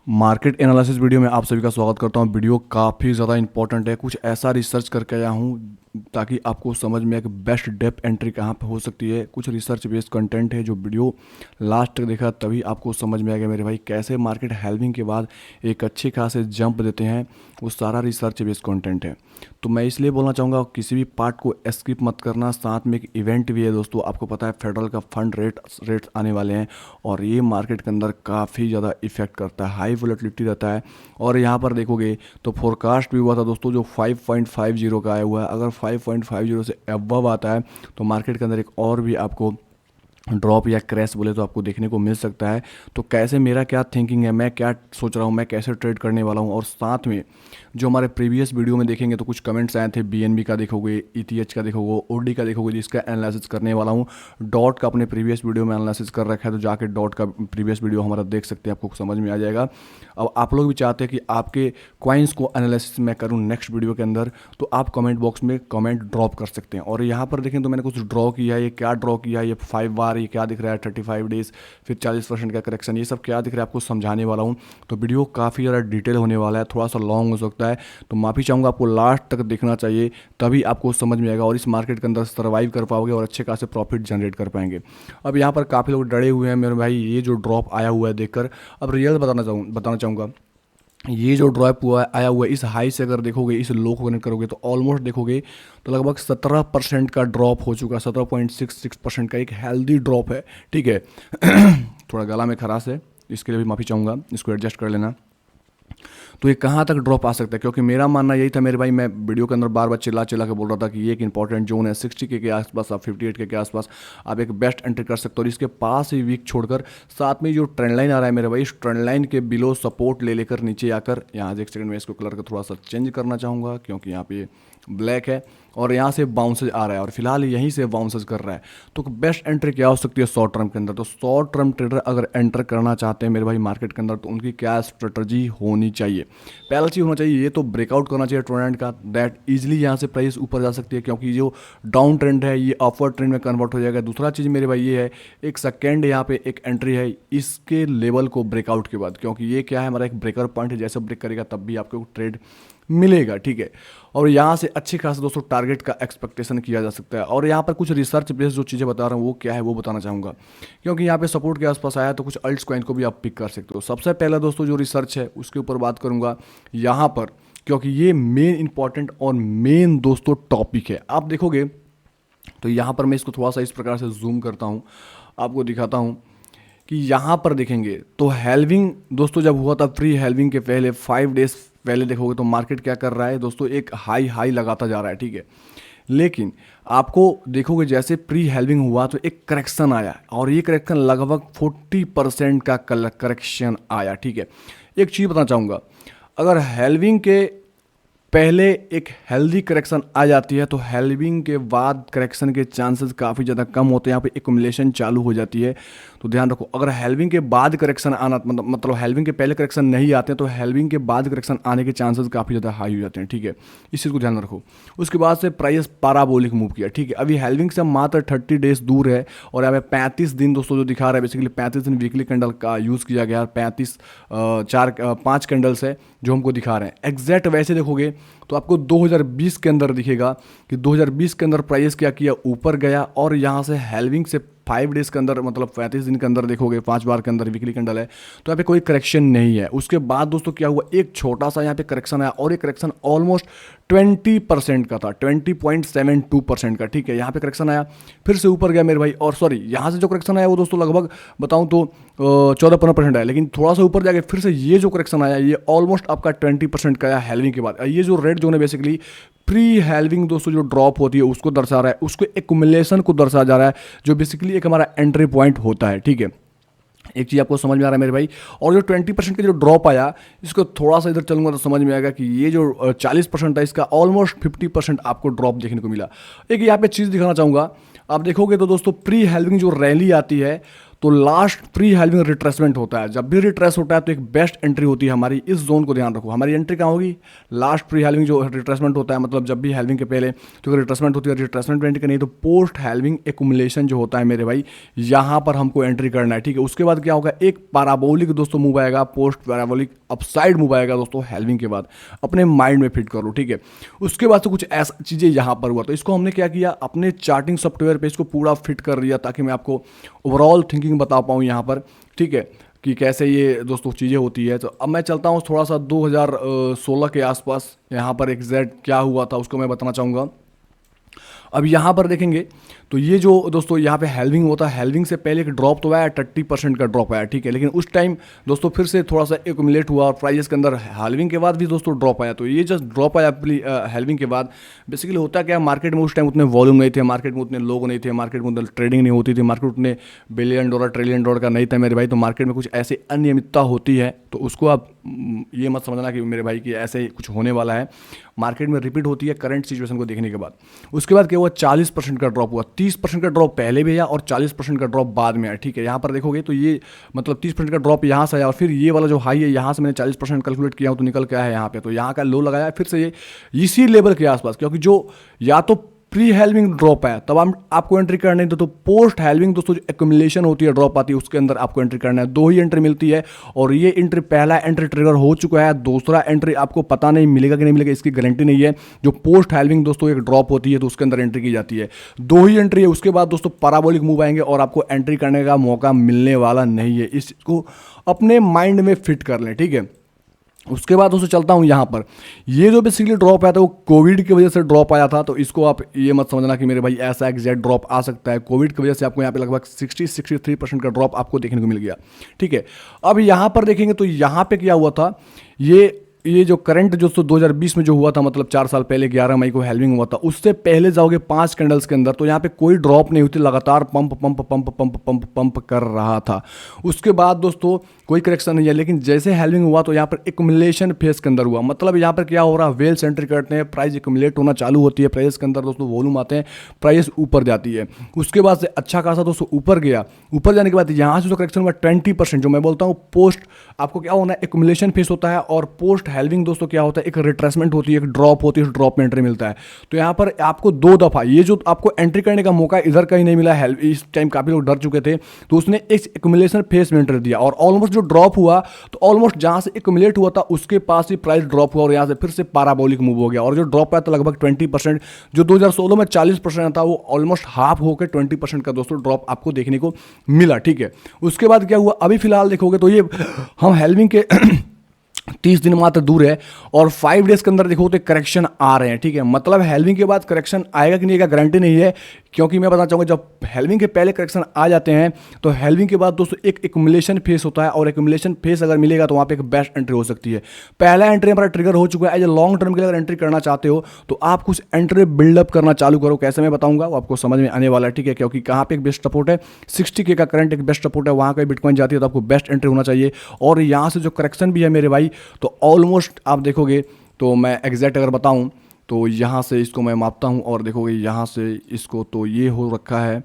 Market analysis video में आप सभी का स्वागत करता हूं। वीडियो काफ़ी ज़्यादा इंपॉर्टेंट है। कुछ ऐसा रिसर्च करके आया हूं ताकि आपको समझ में आए कि बेस्ट डेप्थ एंट्री कहां पे हो सकती है। कुछ रिसर्च बेस्ड कंटेंट है, जो वीडियो लास्ट तक देखा तभी आपको समझ में आएगा मेरे भाई कैसे मार्केट हेल्विंग के बाद एक अच्छे खासे जंप देते हैं। वो सारा रिसर्च बेस्ड कंटेंट है, तो मैं इसलिए बोलना चाहूँगा किसी भी पार्ट को स्किप मत करना। साथ में एक इवेंट भी है दोस्तों, आपको पता है फेडरल का फंड रेट्स आने वाले हैं और ये मार्केट के अंदर काफ़ी ज़्यादा इफेक्ट करता है, हाई वोलेटिलिटी रहता है। और यहाँ पर देखोगे तो फोरकास्ट भी हुआ था दोस्तों, जो 5.50 का आया हुआ है। अगर 5.50 से अबव आता है तो मार्केट के अंदर एक और भी आपको ड्रॉप या क्रैश बोले तो आपको देखने को मिल सकता है। तो कैसे मेरा क्या थिंकिंग है, मैं क्या सोच रहा हूँ, मैं कैसे ट्रेड करने वाला हूँ, और साथ में जो हमारे प्रीवियस वीडियो में देखेंगे तो कुछ कमेंट्स आए थे, बीएनबी का देखोगे, ईटीएच का देखोगे, ओडी का देखोगे, जिसका एनालिसिस करने वाला हूँ। डॉट का अपने प्रीवियस वीडियो में एनालिसिस कर रखा है, तो जाके डॉट का प्रीवियस वीडियो हमारा देख सकते हैं, आपको समझ में आ जाएगा। अब आप लोग भी चाहते हैं कि आपके कॉइन्स को एनालिसिस मैं करूँ नेक्स्ट वीडियो के अंदर, तो आप कमेंट बॉक्स में कमेंट ड्रॉप कर सकते हैं। और यहाँ पर देखें तो मैंने कुछ ड्रॉ किया है। ये क्या ड्रॉ किया है, ये 5 बार, ये क्या दिख रहा है 35 डेज, फिर 40% का करेक्शन, ये सब क्या दिख रहा है आपको समझाने वाला हूँ। तो वीडियो काफ़ी ज़्यादा डिटेल होने वाला है, थोड़ा सा लॉन्ग हो सकता है, तो माफ़ी चाहूँगा, आपको लास्ट तक देखना चाहिए, तभी आपको समझ में आएगा और इस मार्केट के अंदर सर्वाइव कर पाओगे और अच्छे खासे प्रॉफिट जनरेट कर पाएंगे। अब यहाँ पर काफ़ी लोग डरे हुए हैं मेरे भाई, ये जो ड्रॉप आया हुआ है देखकर। अब रियल बताना चाहूँगा, ये जो ड्रॉप हुआ आया हुआ है, इस हाई से अगर देखोगे, इस लो को कनेक्ट करोगे तो ऑलमोस्ट देखोगे तो लगभग 17% का ड्रॉप हो चुका है। 17.66% का एक हेल्दी ड्रॉप है, ठीक है। थोड़ा गला में खराश है, इसके लिए भी माफ़ी चाहूँगा, इसको एडजस्ट कर लेना। तो ये कहाँ तक ड्रॉप आ सकता है, क्योंकि मेरा मानना यही था मेरे भाई, मैं वीडियो के अंदर बार बार चिल्ला चिल्ला के बोल रहा था कि ये एक इंपॉर्टेंट जोन है 60 के आसपास, आप 58 के आसपास आप एक बेस्ट एंट्री कर सकते हो। और इसके पास ही वीक छोड़कर साथ में जो ट्रेंड लाइन आ रहा है मेरे भाई, इस ट्रेंड लाइन के बिलो सपोर्ट ले लेकर नीचे आकर, यहाँ एक सेकंड में इसको कलर का थोड़ा सा चेंज करना चाहूँगा क्योंकि यहाँ पे ब्लैक है और यहाँ से बाउंसेज आ रहा है और फिलहाल यहीं से बाउंसेज कर रहा है। तो बेस्ट एंट्री क्या हो सकती है शॉर्ट टर्म के अंदर? तो शॉर्ट टर्म ट्रेडर अगर एंटर करना चाहते हैं मेरे भाई मार्केट के अंदर, तो उनकी क्या स्ट्रेटजी होनी चाहिए? पहला चीज़ होना चाहिए, ये तो ब्रेकआउट करना चाहिए ट्रेंड का, दैट इजीली यहाँ से प्राइस ऊपर जा सकती है, क्योंकि जो डाउन ट्रेंड है ये अपवर्ड ट्रेंड में कन्वर्ट हो जाएगा। दूसरा चीज़ मेरे भाई ये है, एक सेकेंड यहाँ पे एक एंट्री है इसके लेवल को ब्रेकआउट के बाद, क्योंकि ये क्या है, हमारा एक ब्रेकर पॉइंट है, जैसे ब्रेक करेगा तब भी आपको ट्रेड मिलेगा, ठीक है। और यहाँ से अच्छे खासे दोस्तों टारगेट का एक्सपेक्टेशन किया जा सकता है। और यहाँ पर कुछ रिसर्च बेस्ड जो चीज़ें बता रहा हूँ वो क्या है वो बताना चाहूँगा, क्योंकि यहाँ पे सपोर्ट के आसपास आया तो कुछ अल्ट्स कॉइन को भी आप पिक कर सकते हो। सबसे पहला दोस्तों जो रिसर्च है उसके ऊपर बात करूँगा यहाँ पर, क्योंकि ये मेन इंपॉर्टेंट और मेन दोस्तों टॉपिक है। आप देखोगे तो यहाँ पर मैं इसको थोड़ा सा इस प्रकार से जूम करता हूँ, आपको दिखाता हूँ कि यहाँ पर देखेंगे तो हेल्विंग दोस्तों जब हुआ था, प्री हेल्विंग के पहले 5 डेज पहले देखोगे तो मार्केट क्या कर रहा है दोस्तों, एक हाई हाई लगाता जा रहा है, ठीक है। लेकिन आपको देखोगे जैसे प्री हेल्विंग हुआ तो एक करेक्शन आया और ये करेक्शन लगभग 40% का करेक्शन आया, ठीक है। एक चीज़ बताना चाहूँगा, अगर हेल्विंग के पहले एक हेल्दी करेक्शन आ जाती है तो हेल्विंग के बाद करेक्शन के चांसेस काफ़ी ज़्यादा कम होते हैं, यहाँ पे एक्युमुलेशन चालू हो जाती है। तो ध्यान रखो, अगर हेल्विंग के बाद करेक्शन आना मतलब हेल्विंग के पहले करेक्शन नहीं आते हैं तो हेल्विंग के बाद करेक्शन आने के चांसेस काफ़ी ज़्यादा हाई हो जाते हैं, ठीक है। इस चीज़ को ध्यान रखो। उसके बाद से प्राइस पाराबोलिक मूव किया, ठीक है। अभी हेल्विंग से मात्र 30 डेज दूर है और यहाँ पे 35 दिन दोस्तों जो दिखा रहा है, बेसिकली 35 दिन वीकली कैंडल का यूज़ किया गया, 5 कैंडल्स है जो हमको दिखा रहे हैं। एग्जैक्ट वैसे देखोगे तो आपको 2020 के अंदर दिखेगा कि 2020 के अंदर प्राइस क्या किया, ऊपर गया और यहाँ से हेल्विंग से 5 डेज के अंदर मतलब 35 दिन के अंदर देखोगे 5 बार के अंदर वीकली कैंडल है, तो यहाँ पे कोई करेक्शन नहीं है। उसके बाद दोस्तों क्या हुआ, एक छोटा सा यहाँ पे करेक्शन आया और ये करेक्शन ऑलमोस्ट 20% का था, 20.72% का, ठीक है। यहाँ पे करेक्शन आया, फिर से ऊपर गया मेरे भाई, और सॉरी यहाँ से जो करेक्शन आया वो दोस्तों लगभग बताऊँ तो 14-15% आया, लेकिन थोड़ा सा ऊपर जाके फिर से ये जो करेक्शन आया ये ऑलमोस्ट आपका 20% का आया हेल्विंग के बाद। ये जो रेड जोन है बेसिकली प्री हेल्विंग दोस्तों जो ड्रॉप होती है उसको दर्शा रहा है, उसको एक्युमुलेशन को दर्शाया जा रहा है, जो बेसिकली एक हमारा एंट्री पॉइंट होता है, ठीक है। एक चीज़ आपको समझ में आ रहा है मेरे भाई। और जो 20% का जो ड्रॉप आया, इसको थोड़ा सा इधर चलूंगा तो समझ में आएगा कि ये जो 40% था इसका ऑलमोस्ट 50% आपको ड्रॉप देखने को मिला। एक यहाँ पे चीज़ दिखाना चाहूँगा, आप देखोगे तो दोस्तों प्री हेल्विंग जो रैली आती है तो लास्ट प्री हेल्विंग रिट्रेसमेंट होता है। जब भी रिट्रेस होता है तो एक बेस्ट एंट्री होती है हमारी, इस जोन को ध्यान रखो। हमारी एंट्री कहाँ होगी? लास्ट प्री हेल्विंग जो रिट्रेसमेंट होता है, मतलब जब भी हेल्विंग के पहले तो रिट्रेसमेंट होती है, रिट्रेसमेंट एंट्री करनी है तो पोस्ट हेल्विंग एक्युमुलेशन जो होता है मेरे भाई, यहाँ पर हमको एंट्री करना है, ठीक है। उसके बाद क्या होगा? एक पैराबोलिक दोस्तों मूव आएगा, पोस्ट पैराबोलिक अपसाइड मूव आएगा दोस्तों हेल्विंग के बाद। अपने माइंड में फिट कर लो, ठीक है। उसके बाद से कुछ ऐसा चीज़ें यहाँ पर हुआ, तो इसको हमने क्या किया, अपने चार्टिंग सॉफ्टवेयर पे इसको पूरा फिट कर दिया ताकि मैं आपको ओवरऑल थिंकिंग बता पाऊँ यहाँ पर, ठीक है, कि कैसे ये दोस्तों चीज़ें होती है। तो अब मैं चलता हूँ थोड़ा सा 2016 के आसपास, यहाँ पर एग्जैक्ट क्या हुआ था उसको मैं बताना चाहूँगा। अब यहाँ पर देखेंगे तो ये जो दोस्तों यहाँ पे हेल्विंग होता है, हेल्विंग से पहले एक ड्रॉप तो आया, 30% का ड्रॉप आया, ठीक है। लेकिन उस टाइम दोस्तों फिर से थोड़ा सा एक्यूमुलेट हुआ और प्राइजेस के अंदर हेल्विंग के बाद भी दोस्तों ड्रॉप आया। तो ये जस्ट ड्रॉप आया हेल्विंग के बाद बेसिकली होता क्या, मार्केट में उस टाइम उतने वॉल्यूम नहीं थे, मार्केट में उतने लोग नहीं थे, मार्केट में उतने ट्रेडिंग नहीं होती थी, मार्केट उतने बिलियन डॉलर ट्रिलियन डॉलर का नहीं था मेरे भाई। तो मार्केट में कुछ ऐसे अनियमितता होती है, तो उसको आप ये मत समझना कि मेरे भाई कि ऐसे कुछ होने वाला है। मार्केट में रिपीट होती है करंट सिचुएशन को देखने के बाद। उसके बाद क्या हुआ, 40% का ड्रॉप हुआ, 30% का ड्रॉप पहले भी आया और 40% का ड्रॉप बाद में आया, ठीक है। यहाँ पर देखोगे तो ये मतलब 30% का ड्रॉप यहाँ से आया और फिर ये वाला जो हाई है यहाँ से मैंने 40% कैलकुलेट किया तो निकल के आया है यहाँ पे। तो यहाँ का लो लगाया फिर से ये इसी लेवल के आसपास, क्योंकि जो या तो प्री हेल्विंग ड्रॉप है तब हम आपको एंट्री करना है, तो पोस्ट हेल्विंग दोस्तों जो एक्युमुलेशन होती है, ड्रॉप आती है, उसके अंदर आपको एंट्री करना है। दो ही एंट्री मिलती है और ये एंट्री, पहला एंट्री ट्रिगर हो चुका है, दूसरा एंट्री आपको पता नहीं मिलेगा कि नहीं मिलेगा, इसकी गारंटी नहीं है। जो पोस्ट हेल्विंग दोस्तों एक ड्रॉप होती है तो उसके अंदर एंट्री की जाती है। दो ही एंट्री है, उसके बाद दोस्तों पैराबोलिक मूव आएंगे और आपको एंट्री करने का मौका मिलने वाला नहीं है। इसको अपने माइंड में फिट कर लें, ठीक है। उसके बाद दोस्तों चलता हूँ यहाँ पर, ये जो बेसिकली ड्रॉप आया था वो कोविड की वजह से ड्रॉप आया था। तो इसको आप ये मत समझना कि मेरे भाई ऐसा एग्जैक्ट ड्रॉप आ सकता है। कोविड की वजह से आपको यहाँ पे लगभग 63% का ड्रॉप आपको देखने को मिल गया, ठीक है। अब यहाँ पर देखेंगे तो यहाँ पे क्या हुआ था, ये जो करंट जो 2020 में जो हुआ था, मतलब 4 साल पहले 11 मई को हेल्विंग हुआ था, उससे पहले जाओगे 5 कैंडल्स के अंदर तो यहाँ पे कोई ड्रॉप नहीं होती, लगातार pump pump pump pump pump pump कर रहा था। उसके बाद दोस्तों कोई करेक्शन नहीं है, लेकिन जैसे हेल्विंग हुआ तो यहाँ पर एक्युमुलेशन फेज के अंदर हुआ। मतलब यहाँ पर क्या हो रहा है, वेल्स एंट्री करते हैं, प्राइस एक्युमुलेट होना चालू होती है, प्राइस के अंदर दोस्तों वॉल्यूम आते हैं, प्राइस ऊपर जाती है। उसके बाद से अच्छा खासा दोस्तों ऊपर गया, ऊपर जाने के बाद यहाँ से जो करेक्शन हुआ 20%, जो मैं बोलता हूँ पोस्ट आपको क्या होना है, एक्युमुलेशन फेस होता है और पोस्ट हेल्विंग दोस्तों क्या होता है, एक रिट्रेसमेंट होती है, एक ड्रॉप होती है, उस ड्रॉप में एंट्री मिलता है। तो यहाँ पर आपको 2 दफा ये जो आपको एंट्री करने का मौका इधर कहीं नहीं मिला, इस टाइम काफी लोग डर चुके थे, तो उसने एक एक्युमुलेशन फेस में एंट्री दिया और ऑलमोस्ट जो ड्रॉप हुआ तो ऑलमोस्ट जहां से एक्युमुलेट हुआ था उसके पास ही प्राइस ड्रॉप हुआ और यहां से फिर से पैराबोलिक मूव हो गया। और जो ड्रॉप आया था लगभग 20%, जो 2016 में 40% था वो ऑलमोस्ट हाफ होकर 20% का दोस्तों ड्रॉप आपको देखने को मिला, ठीक है। उसके बाद क्या हुआ, अभी फिलहाल देखोगे तो ये हम हेल्विंग के 30 दिन मात्र दूर है और 5 डेज के अंदर देखो तो करेक्शन आ रहे हैं, ठीक है। मतलब हेल्विंग के बाद करेक्शन आएगा कि नहीं आएगा गारंटी नहीं है, क्योंकि मैं बताना चाहूँगा जब हेल्विंग के पहले करेक्शन आ जाते हैं तो हेल्विंग के बाद दोस्तों एक एक्युमुलेशन फेस होता है और एक्युमुलेशन फेस अगर मिलेगा तो वहाँ पे एक बेस्ट एंट्री हो सकती है। पहला एंट्री हमारा ट्रिगर हो चुका है, एज ए लॉन्ग टर्म के लिए अगर एंट्री करना चाहते हो तो आप कुछ एंट्री बिल्डअप करना चालू करो। कैसे मैं बताऊंगा वो आपको समझ में आने वाला है, ठीक है। क्योंकि कहाँ पे एक बेस्ट सपोर्ट है, 60K का करंट एक बेस्ट सपोर्ट है, वहाँ का बिटकॉइन जाती है तो आपको बेस्ट एंट्री होना चाहिए। और यहाँ से जो करेक्शन भी है मेरे भाई तो ऑलमोस्ट आप देखोगे तो मैं एग्जैक्ट अगर बताऊँ तो यहाँ से इसको मैं मापता हूँ और देखोगे यहाँ से इसको तो ये हो रखा है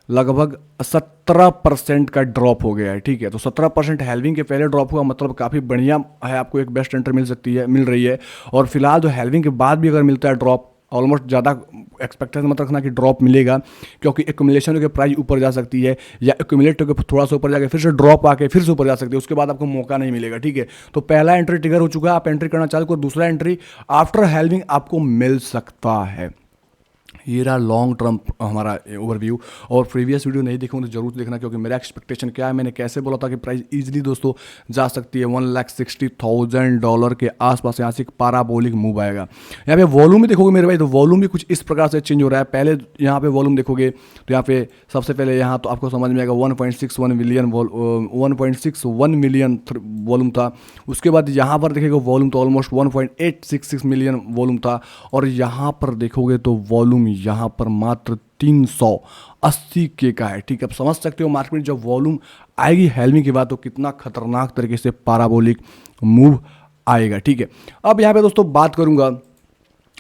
लगभग 17% का ड्रॉप हो गया है, ठीक है। तो 17% हेल्विंग के पहले ड्रॉप हुआ, मतलब काफ़ी बढ़िया है, आपको एक बेस्ट एंट्री मिल रही है। और फिलहाल जो हेल्विंग के बाद भी अगर मिलता है ड्रॉप, ऑलमोस्ट ज़्यादा एक्सपेक्टेशन मत रखना कि ड्रॉप मिलेगा, क्योंकि एक्युमुलेशन के प्राइस ऊपर जा सकती है या एक्युमुलेट होकर थोड़ा सा ऊपर जाके फिर से ड्रॉप आके फिर से ऊपर जा सकती है, उसके बाद आपको मौका नहीं मिलेगा, ठीक है। तो पहला एंट्री ट्रिगर हो चुका है, आप एंट्री करना चालू करो, दूसरा एंट्री आफ्टर हेल्विंग आपको मिल सकता है। ये रहा लॉन्ग टर्म हमारा ओवरव्यू। और प्रीवियस वीडियो नहीं देखूँ तो जरूर देखना, क्योंकि मेरा एक्सपेक्टेशन क्या है, मैंने कैसे बोला था कि प्राइस इजीली दोस्तों जा सकती है $1,60,000 के आसपास। यहाँ से एक पैराबोलिक मूव आएगा। यहाँ पे वॉल्यूम भी देखोगे मेरे भाई तो वॉल्यूम भी कुछ इस प्रकार से चेंज हो रहा है। पहले यहाँ पे वॉल्यूम देखोगे तो यहाँ पे सबसे पहले यहाँ तो आपको समझ में आएगा 1.61 मिलियन वॉल्यूम था। उसके बाद यहाँ पर देखेगा वॉल्यूम तो ऑलमोस्ट 1.866 मिलियन वॉल्यूम था। और यहाँ पर देखोगे तो वॉल्यूम यहाँ पर मात्र 380K का है, ठीक है। आप समझ सकते हो मार्केट में जब वॉल्यूम आएगी हेल्विंग की बात तो कितना खतरनाक तरीके से पैराबोलिक मूव आएगा, ठीक है। अब यहाँ पे दोस्तों बात करूँगा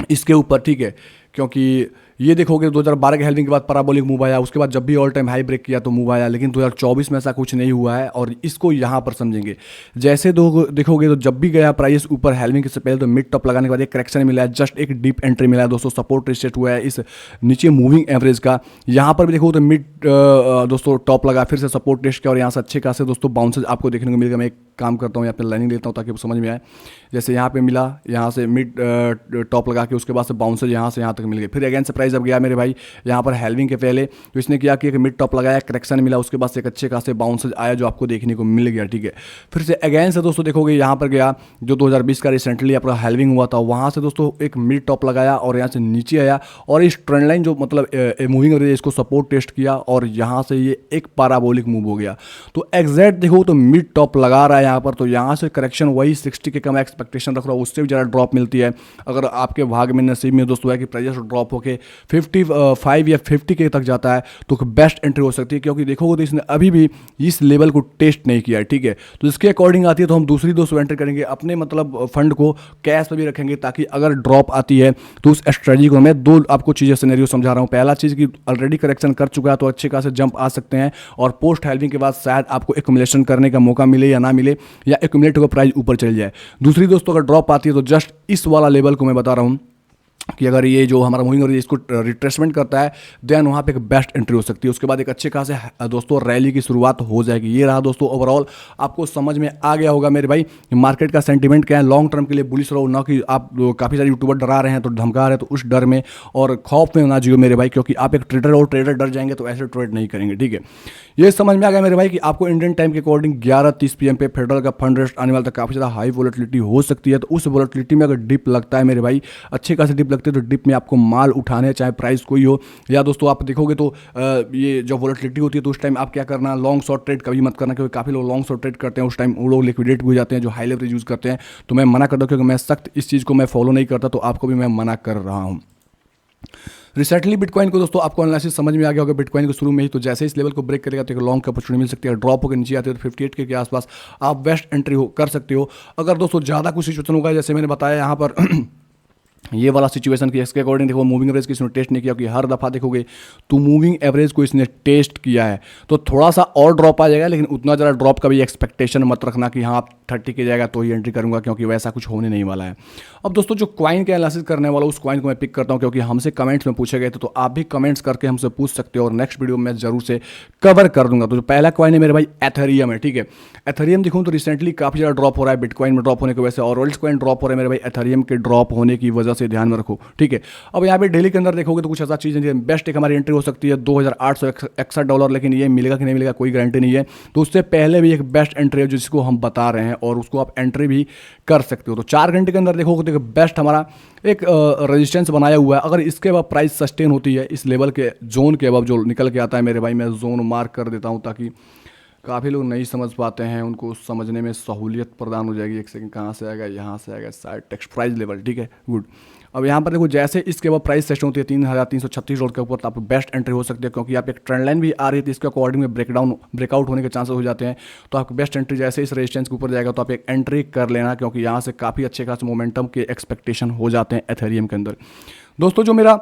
इसके ऊपर, ठीक है, क्योंकि ये देखोगे 2012 के हेल्विंग के बाद पैराबोलिक मूव आया, उसके बाद जब भी ऑल टाइम हाई ब्रेक किया तो मूव आया, लेकिन 2024 में ऐसा कुछ नहीं हुआ है और इसको यहाँ पर समझेंगे। जैसे देखोगे तो जब भी गया प्राइस ऊपर हेल्विंग से पहले तो मिड टॉप लगाने के बाद एक करेक्शन मिला है, जस्ट एक डीप एंट्री मिला है दोस्तों, सपोर्ट रिसेट हुआ है इस नीचे मूविंग एवरेज का। यहाँ पर भी देखो तो मिड दोस्तों टॉप लगा, फिर से सपोर्ट टेस्ट किया और यहाँ से अच्छे खासे दोस्तों बाउंसेज आपको देखने को मिलेगा। मैं एक काम करता हूँ यहाँ पे लाइनिंग लेता हूँ ताकि वो समझ में आए। जैसे यहाँ पे मिला, यहाँ से मिड टॉप लगा के उसके बाद से बाउंसेज यहाँ से यहाँ तक मिल गए। फिर अगेन से प्राइस अब गया मेरे भाई यहाँ पर हेल्विंग के पहले, तो इसने किया कि एक मिड टॉप लगाया, करेक्शन मिला, उसके बाद से एक अच्छे खासे बाउंसेज आया जो आपको देखने को मिल गया, ठीक है। फिर से अगेन से दोस्तों देखोगे यहाँ पर गया जो 2020 का रिसेंटली आपका हेल्विंग हुआ था, वहाँ से दोस्तों एक मिड टॉप लगाया और यहाँ से नीचे आया और इस ट्रेंड लाइन जो मतलब मूविंग एवरेज इसको सपोर्ट टेस्ट किया और यहाँ से ये एक पैराबोलिक मूव हो गया। तो एग्जैक्ट देखो तो मिड टॉप लगा रहा है यहाँ पर, तो यहाँ से करेक्शन वही 60 के कम एक्सपेक्टेशन रख रहा हूँ, उससे भी ज़्यादा ड्रॉप मिलती है। अगर आपके भाग में नसीब में दोस्तों है कि प्राइस ड्रॉप होकर 55 या 50 के तक जाता है तो बेस्ट एंट्री हो सकती है, क्योंकि देखोगे तो इसने अभी भी इस लेवल को टेस्ट नहीं किया है, ठीक है। तो इसके अकॉर्डिंग आती है तो हम दूसरी दोस्तों एंट्री करेंगे, अपने मतलब फंड को कैश पर भी रखेंगे ताकि अगर ड्रॉप आती है तो उस स्ट्रेटजी को मैं दो आपको चीज़ें सिनेरियो समझा रहा हूँ। पहला चीज़ कि ऑलरेडी करेक्शन कर चुका है तो अच्छे खासे जंप आ सकते हैं और पोस्ट हेल्विंग के बाद शायद आपको एक्यूमुलेशन करने का मौका मिले या ना मिले, या एक्यूमुलेट होकर प्राइस ऊपर चल जाए। दूसरी दोस्तों अगर ड्रॉप आती है तो जस्ट इस वाला लेवल को मैं बता रहा हूँ कि अगर ये जो हमारा मूविंग एवरेज इसको रिट्रेसमेंट करता है देन वहाँ पे एक बेस्ट एंट्री हो सकती है। उसके बाद एक अच्छे खासे दोस्तों रैली की शुरुआत हो जाएगी। ये रहा दोस्तों ओवरऑल, आपको समझ में आ गया होगा मेरे भाई मार्केट का सेंटीमेंट क्या है। लॉन्ग टर्म के लिए बुलिश रहो, ना कि आप काफ़ी सारे यूट्यूबर डरा रहे हैं तो धमका रहे हैं तो उस डर में और खौफ में ना जियो मेरे भाई, क्योंकि आप एक ट्रेडर और ट्रेडर डर जाएंगे तो ऐसे ट्रेड नहीं करेंगे, ठीक है। ये समझ में आ गया मेरे भाई कि आपको इंडियन टाइम के अकॉर्डिंग 11:30 PM पे फेडरल का फंड रेस्ट आने वाला था, काफ़ी ज़्यादा हाई वोलेटिलिटी हो सकती है। तो उस वोलेटिलिटी में अगर डिप लगता है मेरे भाई, अच्छे खासे डिप लगते हैं तो डिप में आपको माल उठाने चाहे प्राइस कोई हो, या दोस्तों आप देखोगे तो ये जो वोलेटिलिटी होती है तो उस टाइम आप क्या करना, लॉन्ग शॉर्ट ट्रेड कभी मत करना, क्योंकि काफ़ी लोग लॉन्ग शॉर्ट ट्रेड करते हैं, उस टाइम वो लोग लिक्विडेट भी हो जाते हैं जो हाई लेवरेज यूज़ करते हैं। तो मैं मना करता हूँ क्योंकि मैं सख्त इस चीज़ को मैं फॉलो नहीं करता, तो आपको भी मैं मना कर रहा हूँ। रिसेंटली बिटकॉइन को दोस्तों आपको एनालिसिस समझ में आ गया होगा बिटकॉइन को शुरू में ही, तो जैसे इस लेवल को ब्रेक करेगा तो एक लॉन्ग की अपॉर्चुनिटी मिल सकती है। ड्रॉप होकर नीचे आते हो तो 58 के आसपास आप बेस्ट एंट्री कर सकते हो। अगर दोस्तों ज़्यादा कुछ सिचुएशन होगा जैसे मैंने बताया यहाँ पर ये वाला सिचुएशन की, इसके अकॉर्डिंग देखो मूविंग एवरेज की इसने टेस्ट नहीं किया, क्योंकि हर दफ़ा देखोगे तो मूविंग एवरेज को इसने टेस्ट किया है तो थोड़ा सा और ड्रॉप आ जाएगा, लेकिन उतना ज़्यादा ड्रॉप का भी एक्सपेक्टेशन मत रखना कि हाँ 30 के जाएगा तो ही एंट्री करूंगा, क्योंकि वैसा कुछ होने नहीं वाला है। अब दोस्तों जो कॉइन का एनालिसिस करने वाला उस कॉइन को मैं पिक करता हूँ, क्योंकि हमसे कमेंट्स में पूछे गए थे, तो आप भी कमेंट्स करके हमसे पूछ सकते हो और नेक्स्ट वीडियो में जरूर से कवर कर दूंगा। तो जो पहला कॉइन है मेरे भाई एथेरियम है, ठीक है। एथेरियम दिखूँ तो रिसेंटली काफ़ी ज़्यादा ड्रॉप हो रहा है बिटकॉइन में ड्रॉप होने की वजह से, और वर्ल्ड कॉइन ड्रॉप हो रहा है मेरे भाई एथेरियम के ड्रॉप होने की वजह से, ध्यान में रखो, ठीक है। अब यहाँ पे डेली के अंदर देखोगे तो कुछ ऐसा चीज़ है, बेस्ट एक हमारी एंट्री हो सकती है $2,861, लेकिन ये मिलेगा कि नहीं मिलेगा कोई गारंटी नहीं है। तो उससे पहले भी एक बेस्ट एंट्री है जिसको हम बता रहे हैं और उसको आप एंट्री भी कर सकते हो। तो 4 घंटे के अंदर देखोगे तो बेस्ट हमारा एक रेजिस्टेंस बनाया हुआ है। अगर इसके बाद प्राइस सस्टेन होती है इस लेवल के जोन के अब जो निकल के आता है मेरे भाई, मैं जोन मार्क कर देता हूँ ताकि काफ़ी लोग नहीं समझ पाते हैं, उनको समझने में सहूलियत प्रदान हो जाएगी। एक सेकंड, कहाँ से आएगा, यहाँ से आएगा, शायद टेक्स्ट प्राइस लेवल, ठीक है, गुड। अब यहाँ पर देखो जैसे इसके बाद प्राइस सेशन होती है $3,336 के ऊपर, तो आप बेस्ट एंट्री हो सकती है, क्योंकि आप एक ट्रेंड लाइन भी आ रही थी, इसके अकॉर्डिंग में ब्रेकआउट होने के चांसेस हो जाते हैं। तो आपकी बेस्ट एंट्री जैसे इस रेजिस्टेंस के ऊपर जाएगा तो आप एक एंट्री कर लेना, क्योंकि यहाँ से काफ़ी अच्छे खास मोमेंटम के एक्सपेक्टेशन हो जाते हैं एथेरियम के अंदर। दोस्तों जो मेरा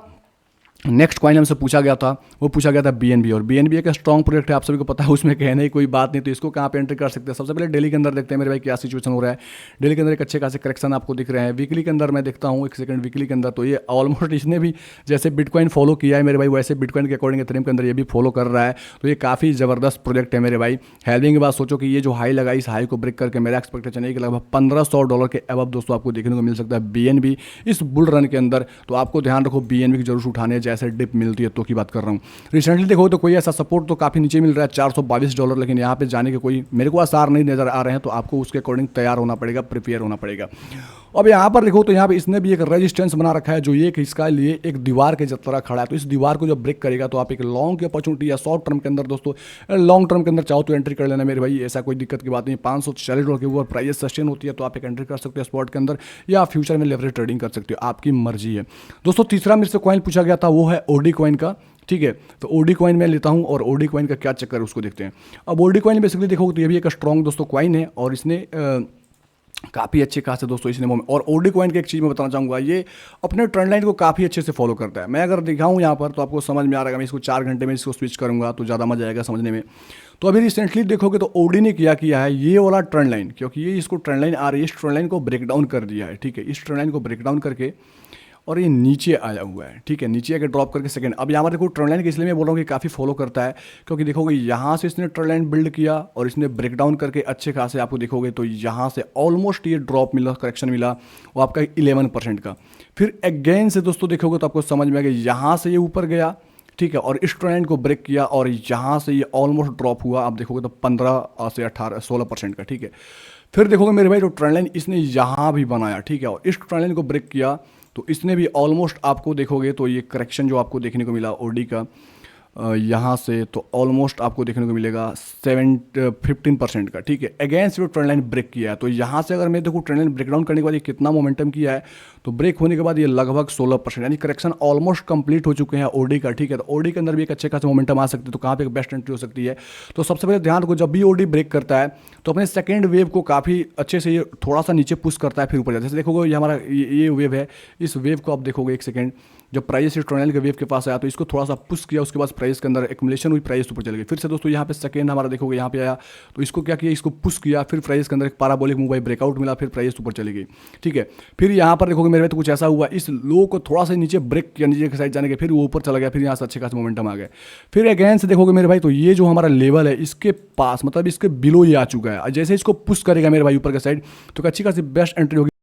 नेक्स्ट कॉइन हमसे पूछा गया था वो पूछा गया था BNB, और BNB एक स्ट्रॉन्ग प्रोजेक्ट है, आप सभी को पता है, उसमें कहने की कोई बात नहीं। तो इसको कहाँ पे एंट्री कर सकते हैं, सबसे पहले डेली के अंदर देखते हैं मेरे भाई क्या सिचुएशन हो रहा है। डेली के अंदर एक अच्छे खासे करेक्शन आपको दिख रहे हैं। वीकली के अंदर मैं देखता हूँ, एक सेकंड, वीकली के अंदर तो ये ऑलमोस्ट इसने भी जैसे बिटकॉइन फॉलो किया है मेरे भाई, वैसे बिटकॉइन के अकॉर्डिंग एथेरियम के अंदर ये भी फॉलो कर रहा है। तो ये काफ़ी ज़बरदस्त प्रोजेक्ट है मेरे भाई। हेल्विंग के बाद सोचो कि ये जो हाई लगा, इस हाई को ब्रेक करके मेरा एक्सपेक्टेशन है कि लगभग $1,500 के अब दोस्तों आपको देखने को मिल सकता है BNB इस बुल रन के अंदर। तो आपको ध्यान रखो BNB की जरूर उठाने, जैसे डिप मिलती है तो की बात कर रहा हूँ। रिसेंटली देखो तो कोई ऐसा सपोर्ट तो काफ़ी नीचे मिल रहा है $422, लेकिन यहाँ पे जाने के कोई मेरे को आसार नहीं नज़र आ रहे हैं। तो आपको उसके अकॉर्डिंग तैयार होना पड़ेगा, प्रिपेयर होना पड़ेगा। अब यहाँ पर देखो तो यहाँ पे इसने भी एक रेजिस्टेंस बना रखा है जो ये कि इसका लिए एक दीवार के तरह खड़ा है। तो इस दीवार को जब ब्रेक करेगा तो आप एक लॉन्ग की अपॉर्चुनिटी या शॉर्ट टर्म के अंदर दोस्तों, लॉन्ग टर्म के अंदर चाहो तो एंट्री कर लेना मेरे भाई, ऐसा कोई दिक्कत की बात नहीं। $540 के ऊपर प्राइस सस्टेन होती है तो आप एक एंट्री कर सकते हो स्पॉट के अंदर, या फ्यूचर में लेवरेज ट्रेडिंग कर सकते हो, आपकी मर्जी है। दोस्तों तीसरा मेरे से कॉइन पूछा गया था वो है OD कॉइन का, ठीक है। तो OD कॉइन मैं लेता हूं और OD कॉइन का क्या चक्कर है उसको देखते हैं। अब OD कॉइन बेसिकली देखोगे तो ये भी एक स्ट्रॉन्ग दोस्तों कॉइन है और इसने काफ़ी अच्छे खासे दोस्तों इसने में। और ओडी कॉइन की एक चीज़ मैं बताना चाहूँगा, ये अपने ट्रेंड लाइन को काफ़ी अच्छे से फॉलो करता है। मैं अगर दिखाऊँ यहाँ पर तो आपको समझ में आ रहा है। मैं इसको 4 घंटे में इसको स्विच करूँगा तो ज़्यादा मजा आएगा समझने में। तो अभी रिसेंटली देखोगे तो ओडी ने क्या किया है, ये वाला ट्रेंड लाइन, क्योंकि ये इसको ट्रेंड लाइन आ रही है, इस ट्रेंड लाइन को ब्रेक डाउन कर दिया है, ठीक है। इस ट्रेंड लाइन को ब्रेक डाउन करके और ये नीचे आया हुआ है, ठीक है, नीचे आके ड्रॉप करके सेकंड। अब यहाँ पर देखो ट्रेंड लाइन की, इसलिए मैं बोल रहा हूँ कि काफ़ी फॉलो करता है, क्योंकि देखोगे यहाँ से इसने ट्रेंड लाइन बिल्ड किया और इसने ब्रेक डाउन करके अच्छे खासे आपको देखोगे तो यहाँ से ऑलमोस्ट ये ड्रॉप मिला, करेक्शन मिला वो आपका 11% का। फिर अगेन से दोस्तों देखोगे तो आपको समझ में आ गया, यहाँ से ये ऊपर गया, ठीक है, और इस ट्रेंड को ब्रेक किया और यहाँ से ये ऑलमोस्ट ड्रॉप हुआ। आप देखोगे तो 15 से 16% का, ठीक है। फिर देखोगे मेरे भाई, जो ट्रेंड लाइन इसने यहाँ भी बनाया, ठीक है, और इस ट्रेंड लाइन को ब्रेक किया तो इसने भी ऑलमोस्ट आपको देखोगे तो ये करेक्शन जो आपको देखने को मिला ओडी का यहाँ से, तो ऑलमोस्ट आपको देखने को मिलेगा 15% का, ठीक है। अगेंस्ट जो ट्रेंड लाइन ब्रेक किया है, तो यहाँ से अगर मैं देखूँ ट्रेंड लाइन ब्रेक डाउन करने के बाद ये कितना मोमेंटम किया है, तो ब्रेक होने के बाद ये लगभग 16%, यानी करेक्शन ऑलमोस्ट कंप्लीट हो चुके हैं ओडी का, ठीक है। तो ओडी के अंदर भी एक अच्छे खासे मोमेंटम आ सकती है, तो कहाँ पे एक बेस्ट एंट्री हो सकती है। तो सबसे पहले ध्यान रखो, जब भी ओडी ब्रेक करता है तो अपने सेकेंड वेव को काफ़ी अच्छे से ये थोड़ा सा नीचे पुश करता है, फिर ऊपर जाता है। जैसे देखोगे ये हमारा ये वेव है, इस वेव को आप देखोगे एक सेकेंड, जब प्राइस इस ट्रेंड के वेव के पास आया तो इसको थोड़ा सा पुश किया, उसके बाद प्राइस के अंदर एक्युमुलेशन हुई, प्राइस ऊपर चली गई। फिर से दोस्तों यहाँ पे सेकंड हमारा देखोगे यहाँ पे आया तो इसको क्या किया, इसको पुश किया, फिर प्राइस के अंदर एक पैराबोलिक मूव, ब्रेकआउट मिला, फिर प्राइस ऊपर चली गई, ठीक है। फिर यहाँ पर देखोगे मेरे में तो कुछ ऐसा हुआ, इस लो को थोड़ा सा नीचे ब्रेक किया, नीचे के साइड जाने के, फिर वो ऊपर चला गया, फिर यहाँ से अच्छे खासे मोमेंटम आ गए। फिर अगेन से देखोगे मेरे भाई, तो ये जो हमारा लेवल है इसके पास, मतलब इसके बिलो ये आ चुका है। जैसे इसको पुश करेगा मेरे भाई ऊपर के साइड, तो अच्छी खासी बेस्ट एंट्री होगी।